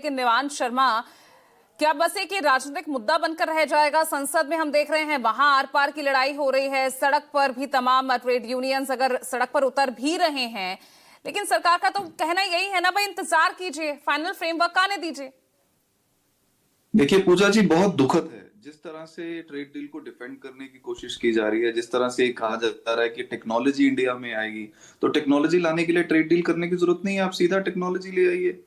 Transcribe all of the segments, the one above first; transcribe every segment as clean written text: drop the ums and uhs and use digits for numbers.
लेकिन निवांश शर्मा, क्या बस एक ये राजनीतिक मुद्दा बनकर रह जाएगा? संसद में हम देख रहे हैं वहां आर पार की लड़ाई हो रही है, सड़क पर भी तमाम ट्रेड यूनियंस अगर सड़क पर उतर भी रहे हैं, लेकिन सरकार का तो कहना यही है ना भाई इंतजार कीजिए, फाइनल फ्रेमवर्क आने दीजिए। देखिए पूजा जी, बहुत दुखद है जिस तरह से ट्रेड डील को डिफेंड करने की कोशिश की जा रही है। जिस तरह से कहा जा रहा है कि टेक्नोलॉजी इंडिया में आएगी, तो टेक्नोलॉजी लाने के लिए ट्रेड डील करने की जरूरत नहीं है, आप सीधा टेक्नोलॉजी ले आइए।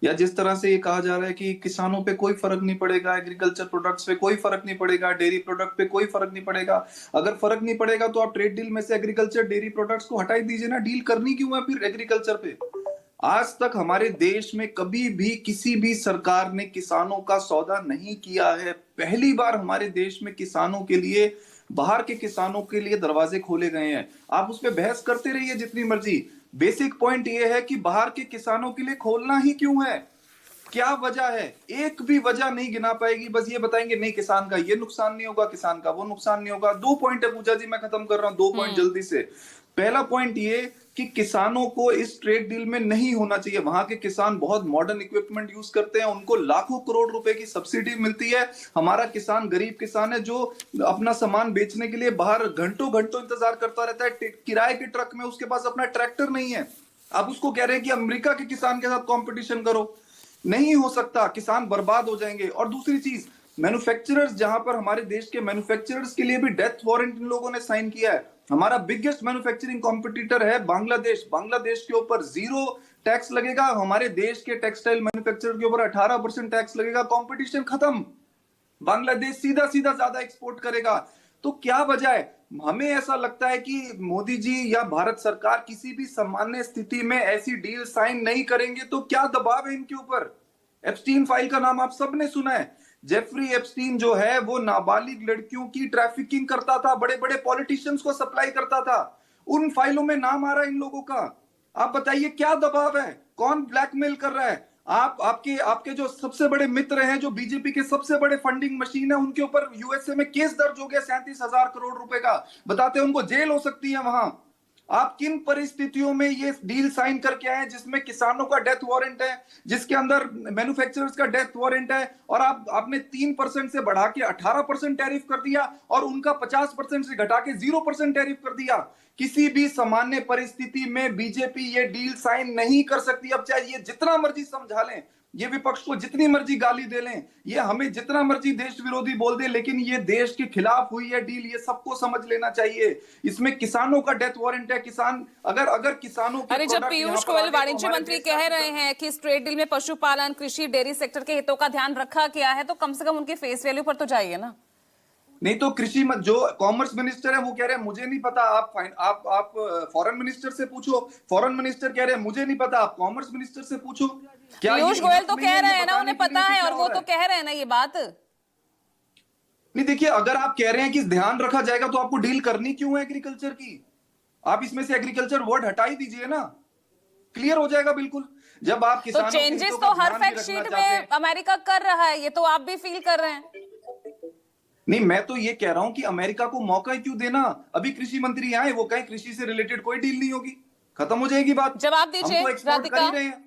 या जिस तरह से ये कहा जा रहा है कि किसानों पे कोई फर्क नहीं पड़ेगा, एग्रीकल्चर प्रोडक्ट्स पे कोई फर्क नहीं पड़ेगा, डेयरी प्रोडक्ट पे कोई फर्क नहीं पड़ेगा। अगर फर्क नहीं पड़ेगा तो आप ट्रेड डील में से एग्रीकल्चर डेयरी प्रोडक्ट्स को हटा ही दीजिए ना। डील करनी क्यों है फिर एग्रीकल्चर पे? आज तक हमारे देश में कभी भी किसी भी सरकार ने किसानों का सौदा नहीं किया है। पहली बार हमारे देश में किसानों के लिए, बाहर के किसानों के लिए दरवाजे खोले गए हैं। आप उस पर बहस करते रहिए जितनी मर्जी। बेसिक पॉइंट यह है कि बाहर के किसानों के लिए खोलना ही क्यों है? क्या वजह है? एक भी वजह नहीं गिना पाएगी। बस ये बताएंगे नहीं किसान का ये नुकसान नहीं होगा, किसान का वो नुकसान नहीं होगा। 2 पॉइंट है पूजा जी, मैं खत्म कर रहा हूं 2 पॉइंट जल्दी से। पहला पॉइंट ये कि किसानों को इस ट्रेड डील में नहीं होना चाहिए। वहां के किसान बहुत मॉडर्न इक्विपमेंट यूज करते हैं, उनको लाखों करोड़ रुपए की सब्सिडी मिलती है। हमारा किसान गरीब किसान है जो अपना सामान बेचने के लिए बाहर घंटों घंटों इंतजार करता रहता है किराए के ट्रक में, उसके पास अपना ट्रैक्टर नहीं है। आप उसको कह रहे हैं कि अमेरिका के किसान के साथ कंपटीशन करो, नहीं हो सकता, किसान बर्बाद हो जाएंगे। और दूसरी चीज, मैन्युफैक्चरर्स, जहां पर हमारे देश के मैन्युफैक्चरर्स के लिए भी डेथ वारंट इन लोगों ने साइन किया है। हमारा बिगेस्ट मैन्युफैक्चरिंग कॉम्पिटिटर है बांग्लादेश। बांग्लादेश के ऊपर 0 टैक्स लगेगा, हमारे देश के टेक्सटाइल मैन्युफैक्चरर के ऊपर 18% टैक्स लगेगा। कंपटीशन खत्म, बांग्लादेश सीधा सीधा ज्यादा एक्सपोर्ट करेगा। तो क्या वजह है? हमें ऐसा लगता है कि मोदी जी या भारत सरकार किसी भी सामान्य स्थिति में ऐसी डील साइन नहीं करेंगे। तो क्या दबाव है इनके ऊपर? एप्स्टीन फाइल का नाम आप सबने सुना है। जेफरी एप्स्टीन जो है वो नाबालिग लड़कियों की ट्रैफिकिंग करता था, बड़े बड़े पॉलिटिशियंस को सप्लाई करता था। उन फाइलों में नाम आ रहा है इन लोगों का। आप बताइए क्या दबाव है? कौन ब्लैकमेल कर रहा है? आपके आपके जो सबसे बड़े मित्र हैं, जो बीजेपी के सबसे बड़े फंडिंग मशीन है, उनके ऊपर यूएसए में केस दर्ज हो गया 37,000 करोड़ रुपए का। बताते हैं उनको जेल हो सकती है वहां। आप किन परिस्थितियों में ये डील साइन करके आए जिसमें किसानों का डेथ वारंट है, जिसके अंदर मैन्युफैक्चरर्स का डेथ वारंट है, और आपने 3% से बढ़ा के 18% टैरिफ कर दिया और उनका 50% से घटा के 0% टैरिफ कर दिया। किसी भी सामान्य परिस्थिति में बीजेपी ये डील साइन नहीं कर सकती। अब चाहे ये जितना मर्जी समझा लें, ये विपक्ष को जितनी मर्जी गाली दे लें, ये हमें जितना मर्जी देश विरोधी बोल दे, लेकिन ये देश के खिलाफ हुई है डील, ये सबको समझ लेना चाहिए। इसमें किसानों का डेथ वारंट है। किसान अगर किसानों के, अरे जब पीयूष गोयल वाणिज्य मंत्री कह रहे हैं कि इस ट्रेड डील में पशुपालन, कृषि, डेयरी सेक्टर के हितों का ध्यान रखा गया है, तो कम से कम उनके फेस वैल्यू पर तो जाइए ना। नहीं तो कृषि मत, जो कॉमर्स मिनिस्टर है वो कह रहे हैं मुझे नहीं पता, आप फॉरेन मिनिस्टर से पूछो। फॉरेन मिनिस्टर कह रहे हैं मुझे नहीं पता, आप कॉमर्स मिनिस्टर से पूछो। क्या पीयूष गोयल तो कह रहे हैं ना, उन्हें पता है, और वो तो कह रहे हैं ना ये बात। नहीं देखिए, अगर आप कह रहे हैं कि ध्यान रखा जाएगा तो आपको डील करनी क्यों है एग्रीकल्चर की? आप इसमें से एग्रीकल्चर वर्ड हटा ही दीजिए ना, क्लियर हो जाएगा बिल्कुल। जब आप किसानों तो चेंजेस तो हर फैक्ट शीट में अमेरिका कर रहा है, ये तो आप भी फील कर रहे हैं। नहीं, मैं तो ये कह रहा हूं कि अमेरिका को मौका ही क्यों देना? अभी कृषि मंत्री आए, वो कहें कृषि से रिलेटेड कोई डील नहीं होगी, खत्म हो जाएगी बात। जवाब दीजिए हम तो एक्सपोर्ट कर ही रहे हैं।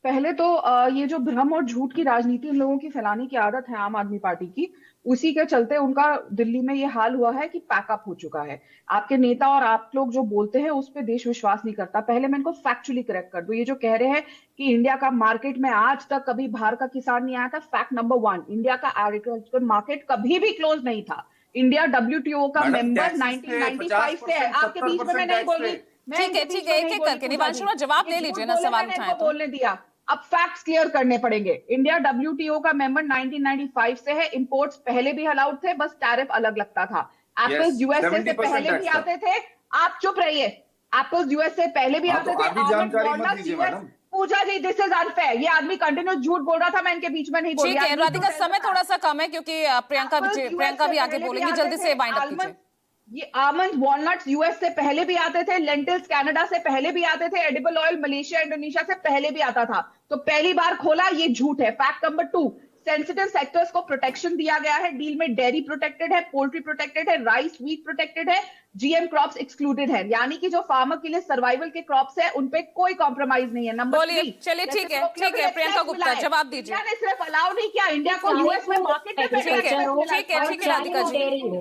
पहले तो ये जो भ्रम और झूठ की राजनीति इन लोगों की फैलाने की आदत है आम आदमी पार्टी की, उसी के चलते उनका दिल्ली में ये हाल हुआ है कि पैकअप हो चुका है। आपके नेता और आप लोग जो बोलते हैं उस पर देश विश्वास नहीं करता। पहले मैं इनको फैक्चुअली करेक्ट कर दूं। ये जो कह रहे हैं कि इंडिया का मार्केट में आज तक कभी बाहर का किसान नहीं आया था, फैक्ट नंबर 1, इंडिया का एग्रीकल्चर मार्केट कभी भी क्लोज नहीं था। इंडिया WTO का मेंबर 1995 से है। आपके बीच में मैं नहीं बोल रही, ठीक है एक एक करके निवांश शर्मा जवाब ले लीजिए ना, सवाल उठाए तो बोलने दिया। अब फैक्ट्स क्लियर करने पड़ेंगे। इंडिया WTO का मेंबर 1995 से है। इंपोर्ट्स पहले भी अलाउड थे, बस टैरिफ अलग लगता था। एप्पल्स यूएसए से पहले भी आते थे। आप चुप रहिए। एप्पल्स यूएसए पहले भी आते थे। पूजा जी, दिस इज अनफेयर। ये आदमी कंटिन्यूस झूठ बोल रहा था, मैं इनके बीच में नहीं बोल रही। ठीक है राधिका, समय थोड़ा सा कम है क्योंकि प्रियंका भी आगे बोलेंगी, जल्दी से वाइंड अप कीजिए। ये आलमंड वॉलनट्स यूएस से पहले भी आते थे, लेंटिल्स कनाडा से पहले भी आते थे, एडिबल ऑयल मलेशिया इंडोनेशिया से पहले भी आता था। तो पहली बार खोला, ये झूठ है। फैक्ट नंबर 2, सेंसिटिव सेक्टर्स को प्रोटेक्शन दिया गया है डील में। डेयरी प्रोटेक्टेड है, पोल्ट्री प्रोटेक्टेड है, राइस व्हीट प्रोटेक्टेड है, जीएम क्रॉप्स एक्सक्लूडेड है, यानी कि जो फार्मर के लिए सर्वाइवल के क्रॉप्स है उन पे कोई कॉम्प्रोमाइज नहीं है। नंबर बोलिए, चलिए ठीक है प्रियंका गुप्ता जवाब दीजिए। इंडिया ने सिर्फ अलाउ नहीं किया इंडिया को यूएस में मार्केट में ठीक है राधिका जी।